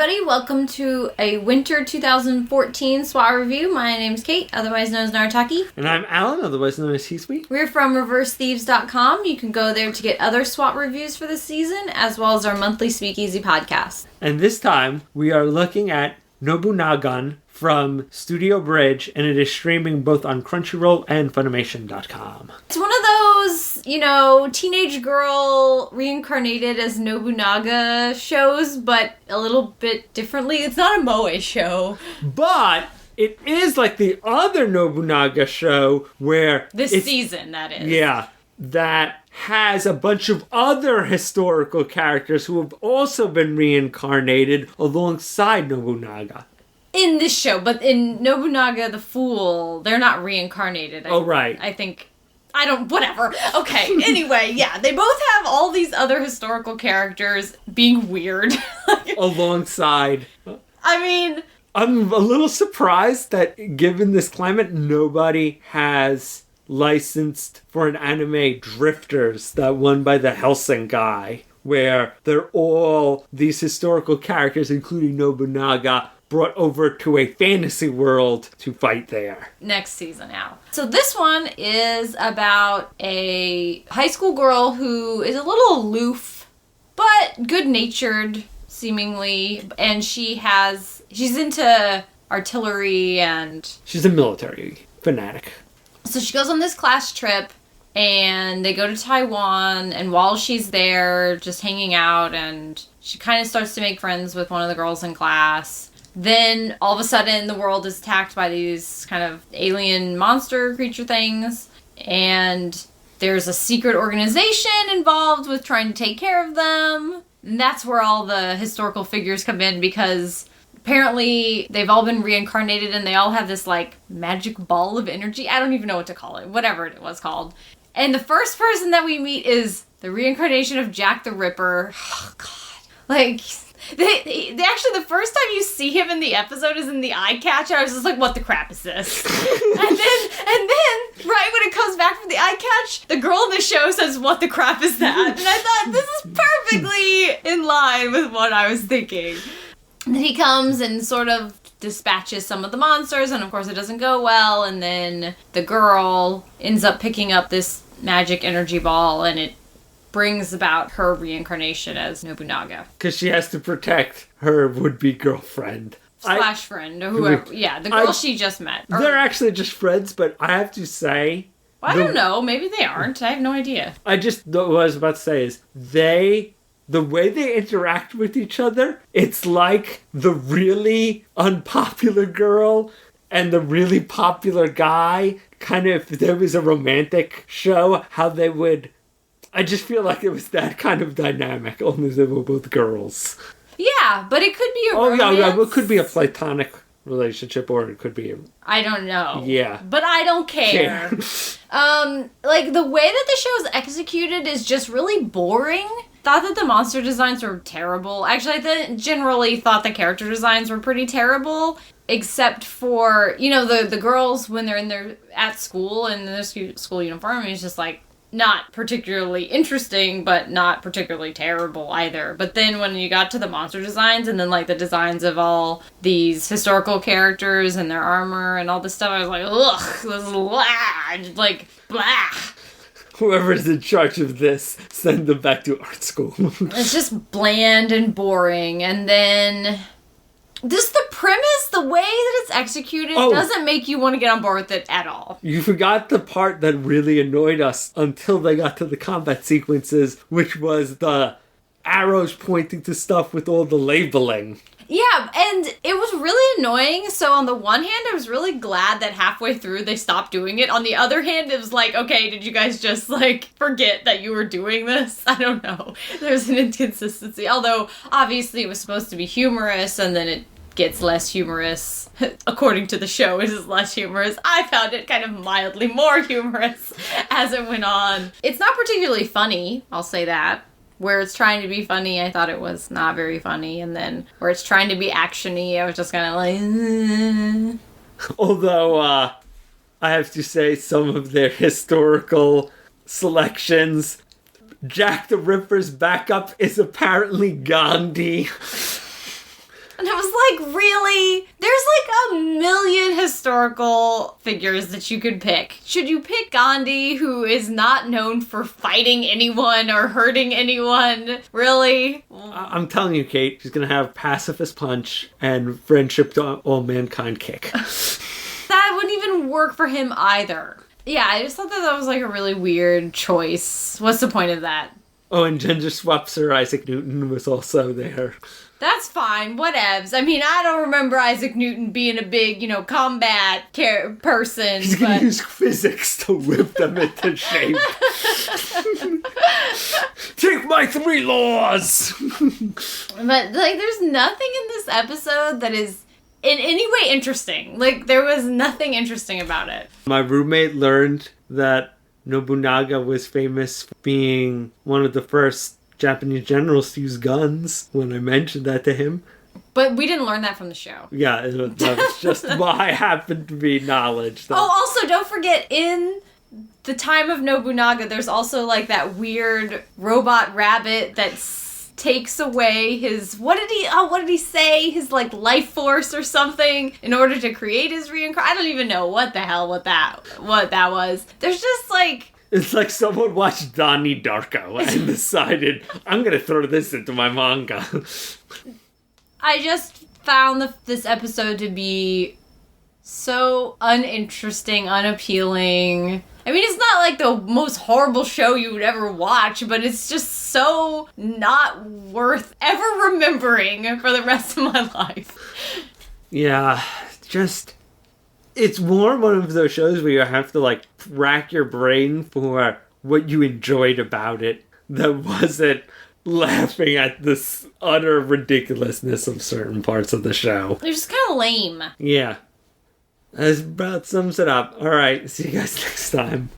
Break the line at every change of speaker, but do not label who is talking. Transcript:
everybody. Welcome to a winter 2014 SWAT review. My name's Kate, otherwise known as Narataki.
And I'm Alan, otherwise known as Thieves.
We're from ReverseThieves.com. You can go there to get other SWAT reviews for the season, as well as our monthly Speakeasy podcast.
And this time, we are looking at Nobunagun from Studio Bridge, and it is streaming both on Crunchyroll and Funimation.com.
It's one of those, teenage girl reincarnated as Nobunaga shows, but a little bit differently. It's not a moe show.
But it is like the other Nobunaga show where...
This season, that is.
Yeah. That has a bunch of other historical characters who have also been reincarnated alongside Nobunaga.
In this show, but in Nobunaga the Fool, they're not reincarnated.
Right.
I think... whatever. Okay, anyway, yeah, they both have all these other historical characters being weird.
Alongside.
I mean...
I'm a little surprised that, given this climate, nobody has licensed for an anime Drifters, that one by the Helsing guy, where they're all these historical characters, including Nobunaga, brought over to a fantasy world to fight there.
Next season out. So this one is about a high school girl who is a little aloof, but good-natured, seemingly, and she's into artillery and...
She's a military fanatic.
So she goes on this class trip, and they go to Taiwan, and while she's there, just hanging out, and she kind of starts to make friends with one of the girls in class. Then, all of a sudden, the world is attacked by these kind of alien monster creature things, and there's a secret organization involved with trying to take care of them. And that's where all the historical figures come in, because apparently they've all been reincarnated, and they all have this, magic ball of energy. I don't even know what to call it. Whatever it was called. And the first person that we meet is the reincarnation of Jack the Ripper. Oh, God. They actually, the first time you see him in the episode is in the eye catch. I was just like, what the crap is this? and then, right when it comes back from the eye catch, the girl in the show says, what the crap is that? And I thought, this is perfectly in line with what I was thinking. And then he comes and sort of dispatches some of the monsters, and of course it doesn't go well, and then the girl ends up picking up this magic energy ball, and it brings about her reincarnation as Nobunaga.
Because she has to protect her would-be girlfriend.
Friend, or whoever. Yeah, the girl she just met.
They're actually just friends, but I have to say...
Well, I don't know. Maybe they aren't. I have no idea.
What I was about to say is, the way they interact with each other, it's like the really unpopular girl and the really popular guy. Kind of, if there was a romantic show, how they would... I just feel like it was that kind of dynamic, only they were both girls.
Yeah, but it could be a romance.
Yeah, it could be a platonic relationship, or it could be
I don't know.
Yeah.
But I don't care. The way that the show is executed is just really boring. Thought that the monster designs were terrible. Actually, I generally thought the character designs were pretty terrible, except for, the girls when they're at school in their school uniform, it's just not particularly interesting, but not particularly terrible either. But then when you got to the monster designs, and then the designs of all these historical characters and their armor and all this stuff, I was like, ugh, this is blah.
Whoever's in charge of this, send them back to art school.
It's just bland and boring. And then... Just the premise, the way that it's executed, doesn't make you want to get on board with it at all.
You forgot the part that really annoyed us until they got to the combat sequences, which was the arrows pointing to stuff with all the labeling.
Yeah, and it was really annoying. So on the one hand, I was really glad that halfway through they stopped doing it. On the other hand, it was okay, did you guys just forget that you were doing this? I don't know. There's an inconsistency. Although, obviously it was supposed to be humorous, and then it gets less humorous. According to the show, it is less humorous. I found it kind of mildly more humorous as it went on. It's not particularly funny, I'll say that. Where it's trying to be funny, I thought it was not very funny. And then where it's trying to be action-y, I was just kind of
Although, I have to say, some of their historical selections, Jack the Ripper's backup is apparently Gandhi.
And I was like, really? There's like a million historical figures that you could pick. Should you pick Gandhi, who is not known for fighting anyone or hurting anyone? Really?
I'm telling you, Kate, she's going to have pacifist punch and friendship to all mankind kick.
That wouldn't even work for him either. Yeah, I just thought that was like a really weird choice. What's the point of that?
Oh, and Ginger Swap Sir Isaac Newton was also there.
That's fine, whatevs. I mean, I don't remember Isaac Newton being a big, combat person.
He's going to use physics to whip them into shape. Take my 3 laws!
But, there's nothing in this episode that is in any way interesting. There was nothing interesting about it.
My roommate learned that Nobunaga was famous for being one of the first Japanese generals to use guns when I mentioned that to him.
But we didn't learn that from the show.
Yeah, that was just my happened to be knowledge.
Oh, also, don't forget, in the time of Nobunaga, there's also, that weird robot rabbit that takes away his... What did he say? His, life force or something in order to create his reincarnation? I don't even know what that was. There's just,
It's like someone watched Donnie Darko and decided, I'm going to throw this into my manga.
I just found this episode to be so uninteresting, unappealing. I mean, it's not the most horrible show you would ever watch, but it's just so not worth ever remembering for the rest of my life.
Yeah, it's more one of those shows where you have to, rack your brain for what you enjoyed about it that wasn't laughing at this utter ridiculousness of certain parts of the show.
They're just kind of lame.
Yeah. That about sums it up. Alright, see you guys next time.